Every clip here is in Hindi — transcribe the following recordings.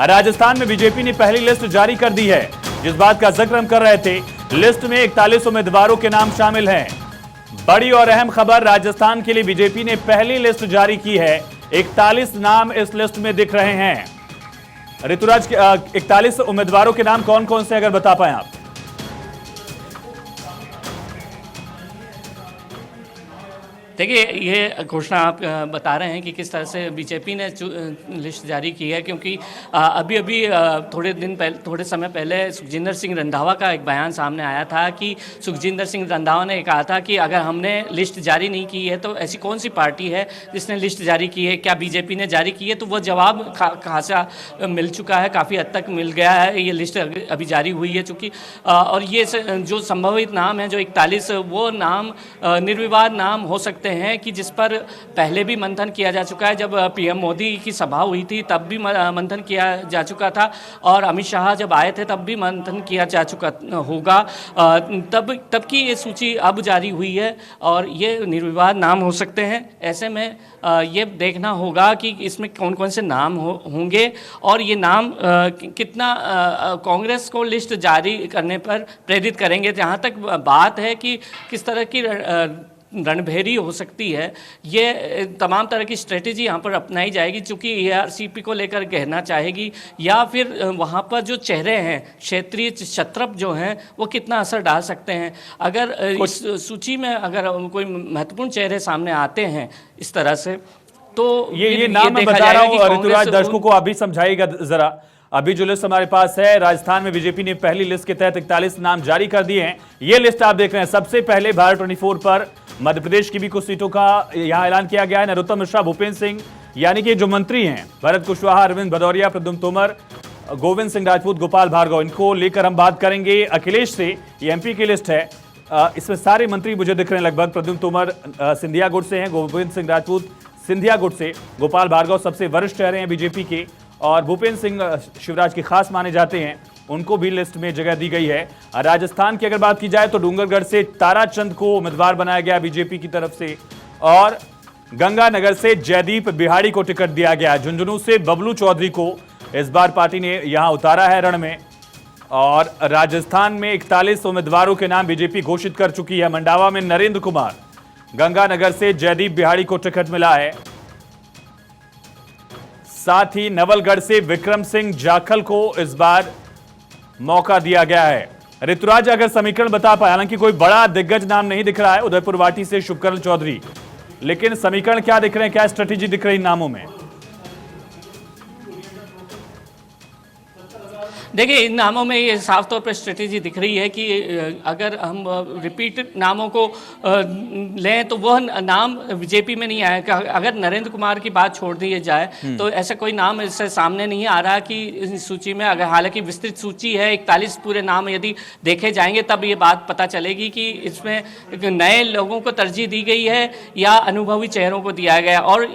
राजस्थान में बीजेपी ने पहली लिस्ट जारी कर दी है। जिस बात का जिक्र हम कर रहे थे, लिस्ट में 41 उम्मीदवारों के नाम शामिल हैं। बड़ी और अहम खबर, राजस्थान के लिए बीजेपी ने पहली लिस्ट जारी की है। 41 नाम इस लिस्ट में दिख रहे हैं। ऋतुराज, 41 उम्मीदवारों के नाम कौन कौन से, अगर बता पाए आप? देखिए, ये घोषणा आप बता रहे हैं कि किस तरह से बीजेपी ने लिस्ट जारी की है, क्योंकि अभी थोड़े समय पहले सुखजिंदर सिंह रंधावा का एक बयान सामने आया था कि सुखजिंदर सिंह रंधावा ने कहा था कि अगर हमने लिस्ट जारी नहीं की है तो ऐसी कौन सी पार्टी है जिसने लिस्ट जारी की है, क्या बीजेपी ने जारी की है? तो वो जवाब खासा मिल चुका है, काफ़ी हद तक मिल गया है। ये लिस्ट अभी जारी हुई है चूँकि, और ये जो संभावित नाम है जो 41, वो नाम निर्विवाद नाम हो सकते हैं कि जिस पर पहले भी मंथन किया जा चुका है। जब पीएम मोदी की सभा हुई थी तब भी मंथन किया जा चुका था, और अमित शाह जब आए थे तब भी मंथन किया जा चुका होगा। तब की ये सूची अब जारी हुई है और ये निर्विवाद नाम हो सकते हैं। ऐसे में ये देखना होगा कि इसमें कौन कौन से नाम होंगे और ये नाम कितना कांग्रेस को लिस्ट जारी करने पर प्रेरित करेंगे। जहाँ तक बात है कि किस तरह की रणभेरी हो सकती है, ये तमाम तरह की स्ट्रेटेजी यहाँ पर अपनाई जाएगी, चूँकि एआरसीपी को लेकर कहना चाहेगी, या फिर वहाँ पर जो चेहरे हैं, क्षेत्रीय छत्रप जो हैं, वो कितना असर डाल सकते हैं। अगर इस सूची में अगर कोई महत्वपूर्ण चेहरे सामने आते हैं इस तरह से, तो ये नाम मैं बता रहा हूँ। ऋतुराज, दर्शकों को अभी समझाइएगा जरा। अभी जो लिस्ट हमारे पास है, राजस्थान में बीजेपी ने पहली लिस्ट के तहत 41 नाम जारी कर दिए हैं। ये लिस्ट आप देख रहे हैं। सबसे पहले भारत 24 पर मध्य प्रदेश की भी कुछ सीटों का यहां ऐलान किया गया है। नरोत्तम मिश्रा, भूपेंद्र सिंह, यानी कि जो मंत्री हैं, भरत कुशवाहा, अरविंद भदौरिया, प्रद्युम्न तोमर, गोविंद सिंह राजपूत, गोपाल भार्गव, इनको लेकर हम बात करेंगे। अखिलेश से, ये एमपी की लिस्ट है, इसमें सारे मंत्री मुझे दिख रहे हैं लगभग। प्रद्युम्न तोमर सिंधिया गुट से हैं, गोविंद सिंह राजपूत सिंधिया गुट से, गोपाल भार्गव सबसे वरिष्ठ चेहरे हैं बीजेपी के, और भूपेंद्र सिंह शिवराज के खास माने जाते हैं, उनको भी लिस्ट में जगह दी गई है। राजस्थान की अगर बात की जाए तो डूंगरगढ़ से ताराचंद को उम्मीदवार बनाया गया बीजेपी की तरफ से, और गंगानगर से जयदीप बिहाड़ी को टिकट दिया गया। झुंझुनू से बबलू चौधरी को इस बार पार्टी ने यहां उतारा है रण में। और राजस्थान में 41 उम्मीदवारों के नाम बीजेपी घोषित कर चुकी है। मंडावा में नरेंद्र कुमार, गंगानगर से जयदीप बिहाड़ी को टिकट मिला है। साथ ही नवलगढ़ से विक्रम सिंह जाखल को इस बार मौका दिया गया है। ऋतुराज, अगर समीकरण बता पाए, हालांकि कोई बड़ा दिग्गज नाम नहीं दिख रहा है, उदयपुर वाटी से शुभकरण चौधरी, लेकिन समीकरण क्या दिख रहे हैं, क्या स्ट्रेटेजी दिख रही इन नामों में? देखिए, इन नामों में ये साफ तौर पर स्ट्रेटेजी दिख रही है कि अगर हम रिपीटेड नामों को लें तो वह नाम बीजेपी में नहीं आएगा। अगर नरेंद्र कुमार की बात छोड़ दी जाए तो ऐसा कोई नाम इससे सामने नहीं आ रहा कि इस सूची में, अगर हालांकि विस्तृत सूची है, 41 पूरे नाम यदि देखे जाएंगे तब ये बात पता चलेगी कि इसमें नए लोगों को तरजीह दी गई है या अनुभवी चेहरों को दिया गया। और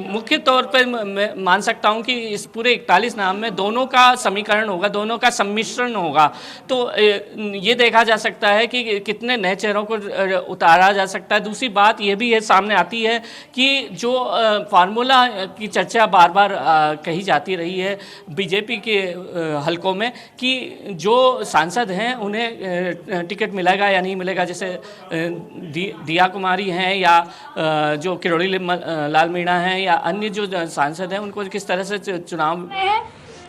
मुख्य तौर पर मैं मान सकता हूँ कि इस पूरे 41 नाम में दोनों का समीकरण होगा, दोनों का सम्मिश्रण होगा। तो ये देखा जा सकता है कि कितने नए चेहरों को उतारा जा सकता है। दूसरी बात ये भी है, सामने आती है कि जो फार्मूला की चर्चा बार बार कही जाती रही है बीजेपी के हलकों में कि जो सांसद हैं उन्हें टिकट मिलेगा या नहीं मिलेगा, जैसे दिया कुमारी हैं या जो किरोड़ी लाल मीणा हैं या अन्य जो सांसद हैं, उनको किस तरह से चुनाव।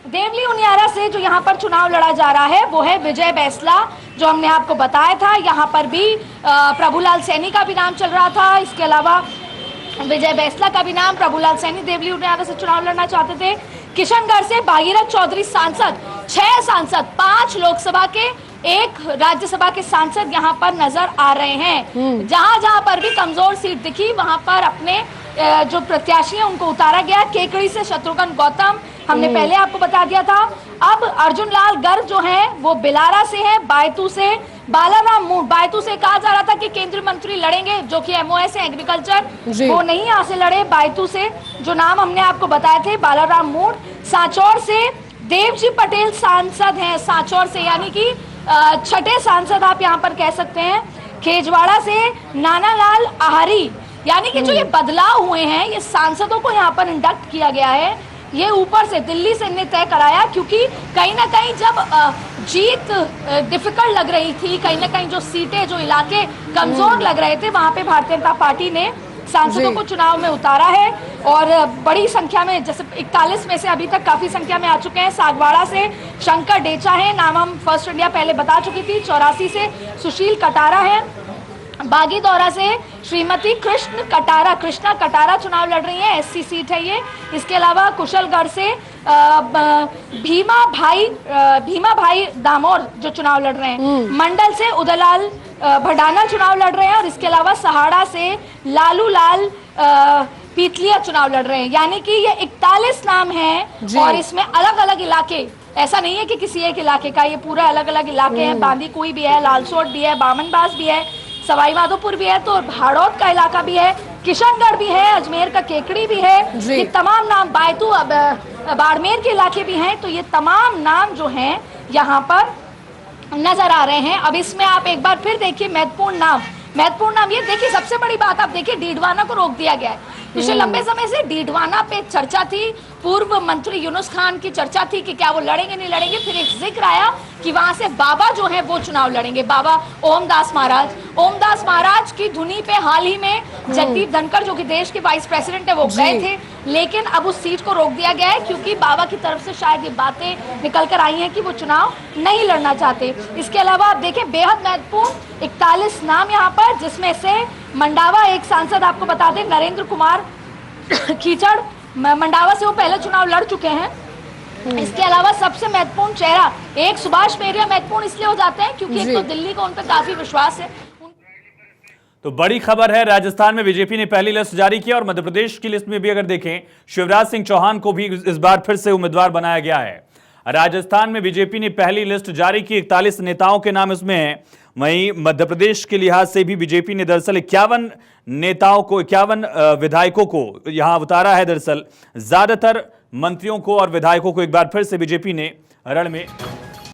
देवली उनियारा से जो यहाँ पर चुनाव लड़ा जा रहा है वो है विजय बैसला, जो हमने आपको बताया था। यहाँ पर भी प्रभुलाल सैनी का भी नाम चल रहा था, इसके अलावा विजय बैसला का भी नाम। प्रभुलाल सैनी देवली उनियारा से चुनाव लड़ना चाहते थे। किशनगढ़ से भागीरथ चौधरी सांसद, 6 सांसद, 5 लोकसभा के, 1 राज्यसभा के सांसद यहाँ पर नजर आ रहे हैं। जहाँ जहाँ पर भी कमजोर सीट दिखी वहाँ पर अपने जो प्रत्याशी हैं उनको उतारा गया। केकड़ी से शत्रुघ्न गौतम, हमने पहले आपको बता दिया था। अब अर्जुन लाल गर्ग जो हैं वो बिलारा से हैं। बायतू से बालाराम मूड, बायतू से कहा जा रहा था कि केंद्रीय मंत्री लड़ेंगे जो कि एमओएस है एग्रीकल्चर, वो नहीं यहाँ से लड़े। बायतू से जो नाम हमने आपको बताए थे, बालाराम मूड। सांचौर से देवजी पटेल सांसद हैं, सांचौर से, यानी कि 6ठे सांसद आप यहाँ पर कह सकते हैं। खेजवाड़ा से नानालाल आहारी, यानी कि जो ये बदलाव हुए हैं, ये सांसदों को यहाँ पर इंडक्ट किया गया है। ये ऊपर से दिल्ली से इन्हें तय कराया, क्योंकि कहीं ना कहीं जब जीत डिफिकल्ट लग रही थी, कहीं ना कहीं जो सीटें, जो इलाके कमजोर लग रहे थे, वहां पे भारतीय जनता पार्टी ने सांसदों को चुनाव में उतारा है और बड़ी संख्या में, जैसे 41 में से अभी तक काफी संख्या में आ चुके हैं। सागवाड़ा से शंकर डेचा है, नाम हम फर्स्ट इंडिया पहले बता चुकी थी। 84 से सुशील कटारा है। बागीदौरा से श्रीमती कृष्णा कटारा चुनाव लड़ रही हैं, एससी सीट है ये। इसके अलावा कुशलगढ़ से भीमा भाई दामोर जो चुनाव लड़ रहे हैं। मंडल से उदयलाल भडाना चुनाव लड़ रहे हैं और इसके अलावा सहाड़ा से लालू लाल पीतलिया चुनाव लड़ रहे हैं। यानी कि ये 41 नाम हैं और इसमें अलग अलग इलाके, ऐसा नहीं है कि किसी एक इलाके का, ये पूरा अलग अलग इलाके हैं। बांदीकुई भी है, लालसोट भी है, बामनबास भी है, सवाई माधोपुर भी है, तो भाड़ौत का इलाका भी है, किशनगढ़ भी है, अजमेर का केकड़ी भी है। ये तमाम नाम, बायतू बाड़मेर के इलाके भी हैं। तो ये तमाम नाम जो हैं यहाँ पर नजर आ रहे हैं। अब इसमें आप एक बार फिर देखिए महत्वपूर्ण नाम ये देखिए। सबसे बड़ी बात आप देखिए, डीडवाना को रोक दिया गया है। पिछले लंबे समय से डीडवाना पे चर्चा थी, पूर्व मंत्री यूनुस खान की चर्चा थी कि क्या वो लड़ेंगे नहीं लड़ेंगे। फिर एक जिक्र आया कि वहां से बाबा जो है वो चुनाव लड़ेंगे, बाबा ओमदास महाराज की धुनी पे हाल ही में जगदीप धनखड़ जो कि देश के वाइस प्रेसिडेंट है वो गए थे, लेकिन अब उस सीट को रोक दिया गया है क्योंकि बाबा की तरफ से शायद ये बातें निकल कर आई हैं कि वो चुनाव नहीं लड़ना चाहते। इसके अलावा आप देखें बेहद महत्वपूर्ण 41 नाम यहाँ पर, जिसमें से मंडावा एक सांसद आपको बता दें, नरेंद्र कुमार कीचड़, मंडावा से वो पहले चुनाव लड़ चुके हैं। इसके अलावा सबसे महत्वपूर्ण चेहरा एक सुभाष मेहरिया महत्वपूर्ण इसलिए हो जाते हैं क्योंकि एक तो दिल्ली को उन पर काफी विश्वास है। तो बड़ी खबर है, राजस्थान में बीजेपी ने पहली लिस्ट जारी की और मध्य प्रदेश की लिस्ट में भी अगर देखें, शिवराज सिंह चौहान को भी इस बार फिर से उम्मीदवार बनाया गया है। राजस्थान में बीजेपी ने पहली लिस्ट जारी की, 41 नेताओं के नाम इसमें हैं। वहीं मध्य प्रदेश के लिहाज से भी बीजेपी ने दरअसल 51 नेताओं को, 51 विधायकों को यहां उतारा है। दरअसल ज्यादातर मंत्रियों को और विधायकों को एक बार फिर से बीजेपी ने रण में